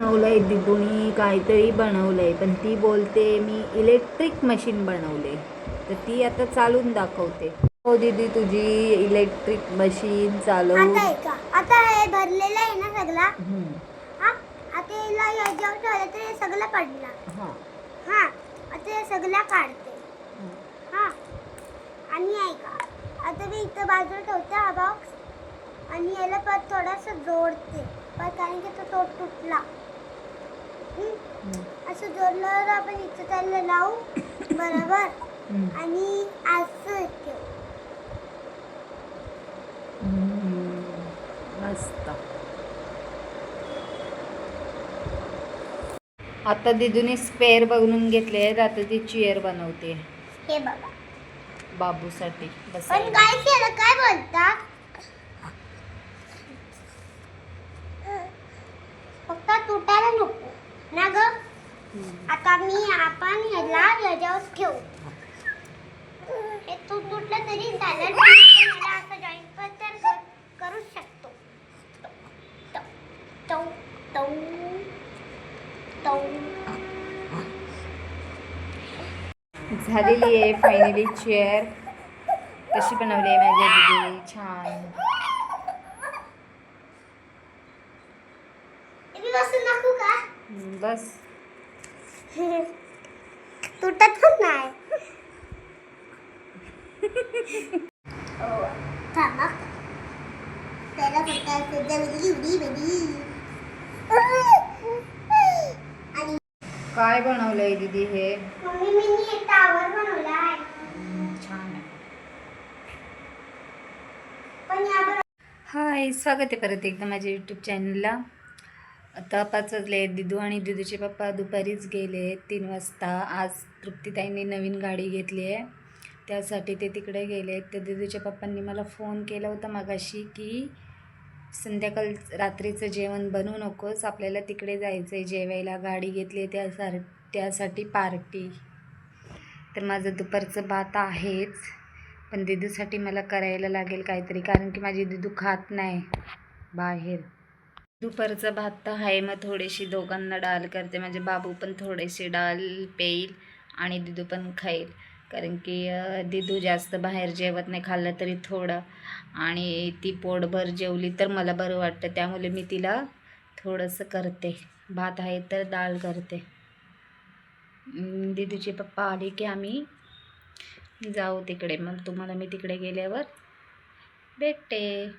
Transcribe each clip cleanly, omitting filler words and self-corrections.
बनवलंय दिदूनी काहीतरी बनवलंय, पण ती बोलते मी इलेक्ट्रिक मशीन बनवले, तर ती आता चालून दाखवते. हो दीदी, तुझी इलेक्ट्रिक मशीन चालू. आता हे भरलेलं आहे ना सगळं. आता याला याच्यावर ठेवलं तर हे सगळं पडलं. आता हे सगळं काढते. आणि ऐका, आता मी इथं बाजूला ठेवते हा बॉक्स आणि याला परत थोडंसं जोडते, कारण की तो तुटला. असं जोडल्यावर आपण इथं त्याला लावू बरोबर. आणि असं ठेवू. मस्त. आता दिदूने स्पेअर बनवून घेतले आहेत, आता ती चेअर बनवते. हे बघा बाबूसाठी. पण काय केलं, काय बोलता? फक्त तुटायला नको ना ग. आता आपण ह्याला याच्यावर ठेवू. हे तुटलं तरी चालेल, पण असं जॉईंट पण करू शकतो. झालेली आहे फायनली चेअर. कशी बनवली आहे माझ्या दीदी, छान. नको का बस. तुटत पण नाही. थांबा, त्याला काय बनवलंय दीदी हे? मम्मी मी एक टावर बनवला आहे. छान आहे. पण यावर हाय, स्वागत आहे परत एकदा माझ्या यूट्यूब चॅनलला. आता 5 वाजले. दिदू आणि दिदूचे पप्पा दुपारीच गेले 3 वाजता. आज तृप्तीताईंनी नवीन गाडी घेतली आहे, त्यासाठी ते तिकडे गेले. तर दिदूच्या पप्पांनी मला फोन केला होता मगाशी की संध्याकाळ रात्रीचं जेवण बनवू नकोस, आपल्याला तिकडे जायचं आहे जेवायला, गाडी घेतली त्यासाठी पार्टी. तर माझं दुपारचं भात आहेच, पण दिदूसाठी मला करायला लागेल काहीतरी, कारण की माझी दिदू खात नाही बाहेर. दुपारचं भात तर आहे, मग थोडीशी दोघांना डाळ करते. म्हणजे बाबू पण थोडेसे डाळ पेईल आणि दिदू पण खाईल, कारण की दिदू जास्त बाहेर जेवत नाही, खाल्लं तरी थोडं, आणि ती पोटभर जेवली तर मला बरं वाटतं, त्यामुळे मी तिला थोडंसं करते. भात आहे तर डाळ करते. दिदूचे पप्पा आले की आम्ही जाऊ तिकडे, मग तुम्हाला मी तिकडे गेल्यावर भेटते.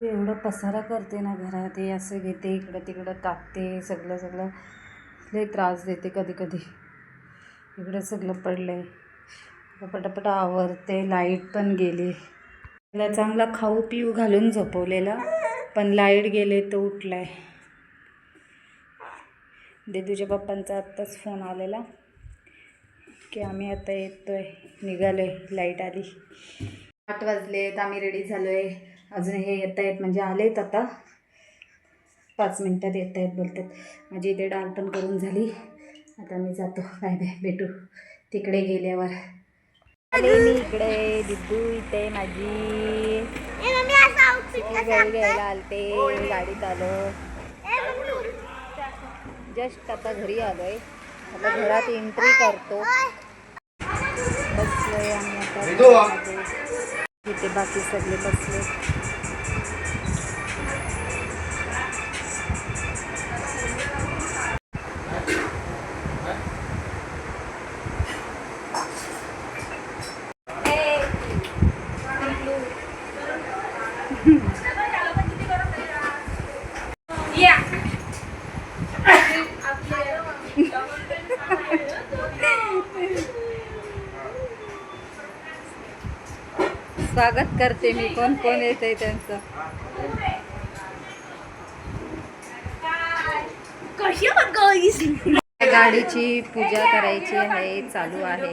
एवढं पसारा करते ना घरात, हे असं घेते इकडं तिकडं टाकते, सगळं लय त्रास देते कधी कधी. इकडं सगळं पडलंय, पटापट आवरते. लाईट पण गेली. त्याला चांगला खाऊ पिऊ घालून झोपवलेला, पण लाईट गेले तर उठलाय. दिदूच्या पप्पांचा आत्ताच फोन आलेला की आम्ही आता येतोय, निघालोय, लाईट आली. 8 वाजलेत, आम्ही रेडी झालोय. अजून हे येत आहेत, म्हणजे आलेत आता, 5 मिनटात येत आहेत बोलतात. माझी इथे डाळ पण करून झाली. आता मी जातो. बाय बाय, भेटू तिकडे गेल्यावर. आले मी इकडे, दिदू इथे माझी गाडी घ्यायला आलते, गाडीत आलो. जस्ट आता घरी आलोय. आता घरात एंट्री करतो. बसलोय आम्ही आता, इथे बाकी सगळे बसले. स्वागत करते मी, कोण कोण येते त्यांचं. गाडीची पूजा करायची आहे, चालू आहे.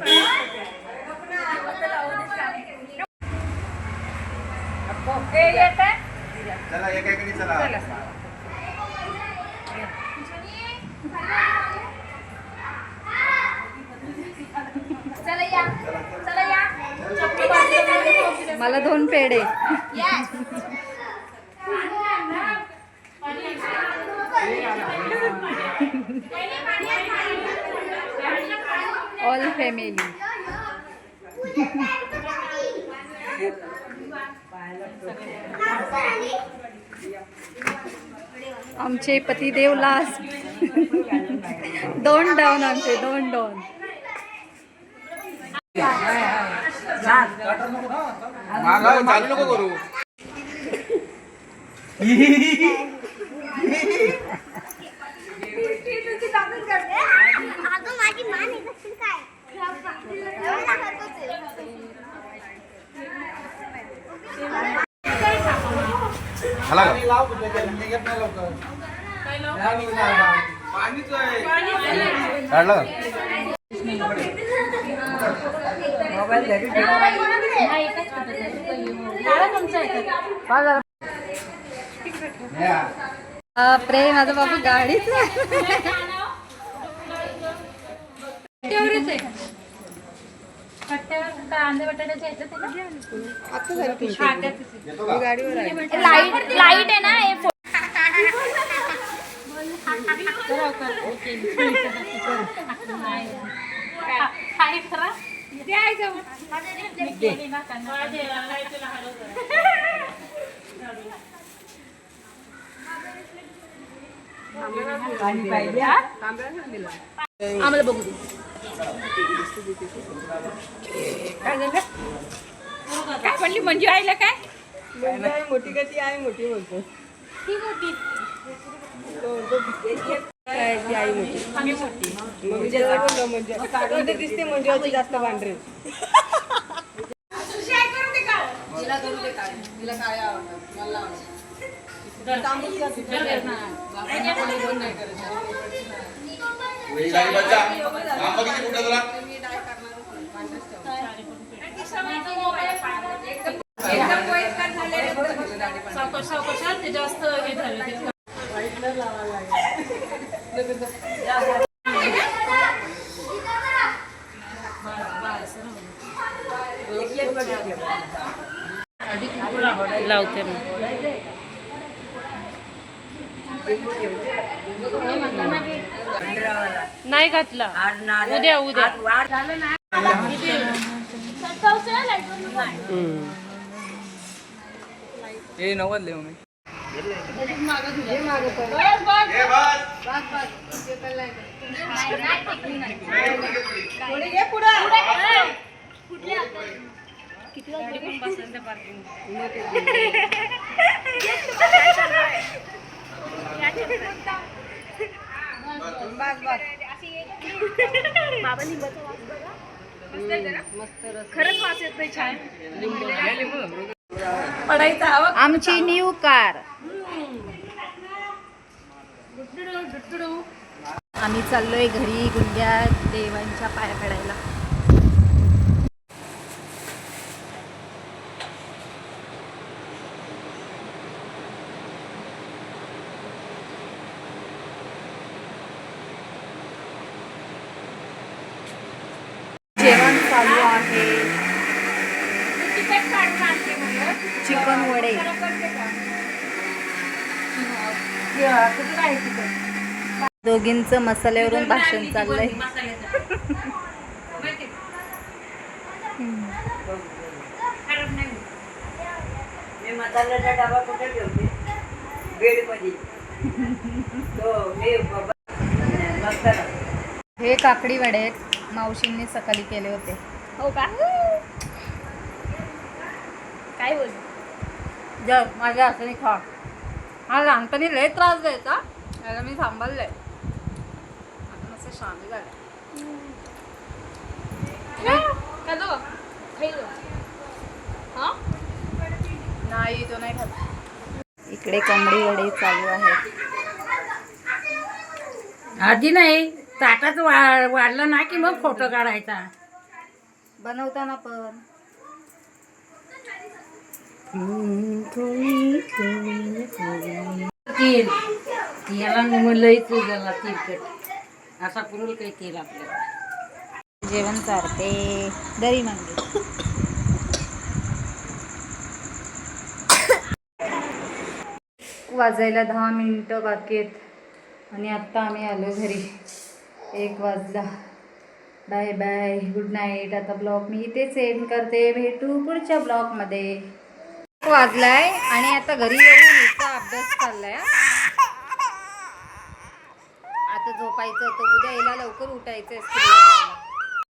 मला 2 पेढे. All family. आमचे पतिदेव लास्ट. दोन डाऊन आमचे, दोन डाऊन. चालू नको करू. अगं माझी मान आहे कसं काय आला का? काढला का? प्रेम माझा बाबू गाडीच कांदे बटाट्याचे येतो का? लाईट आहे ना हे आम्हाला बघू दे. काय झालं? काय म्हणली मंजू आईला काय मोठी का ती आहे मोठी बोलतो ती मोठी ती आई मोठी मग जरा बोललो म्हणजे दिसते म्हणजे जास्त पांढरे सावकाश ते जास्त हे झालं लावते नाही घातला उद्या उद्या हे नवल देऊ मी खरंच वास येत नाही छान आमची न्यू कार. आम्ही चाललोय घरी गुंड्या देवांच्या पाया पडायला. जेवण चालू आहे. चिकन वडे. दोघींचं मसाल्यावरून भाषण चाललंय. मी मसाल्याचा डबा कुठे ठेवते बेड मध्ये हे काकडी वडे आहेत. मावशींनी सकाळी केले होते. हो का काय बोल जर माझ्या हाताने खा. हा लहानपणी लय त्रास द्यायचा, याला मी थांबवलंय. आता मस्त शांती झालं. खालो खायलो हा नाही तो नाही खात. इकडे कोंबडी वडे चालू आहेत. आधी नाही ताटात वाढलं ना की मग फोटो काढायचा. बनवताना पण तेल याला लई तेल झाला तेलकट असा पुरल काही तेल आपल्याला. जेवण चालते दरी मांडली. वाजायला 10 मिनिटं बाकी आहेत. आणि आत्ता आम्ही आलो घरी, 1 वाजला. Bye bye, good night. आता ब्लॉग मी इथेच एंड करते. भेटू पुढच्या ब्लॉगमध्ये. 1 वाजलाय आणि आता घरी येऊन हिचा अभ्यास चाललाय. आता झोपायचं, तर उद्या यायला लवकर उठायचं स्कूलला जायला.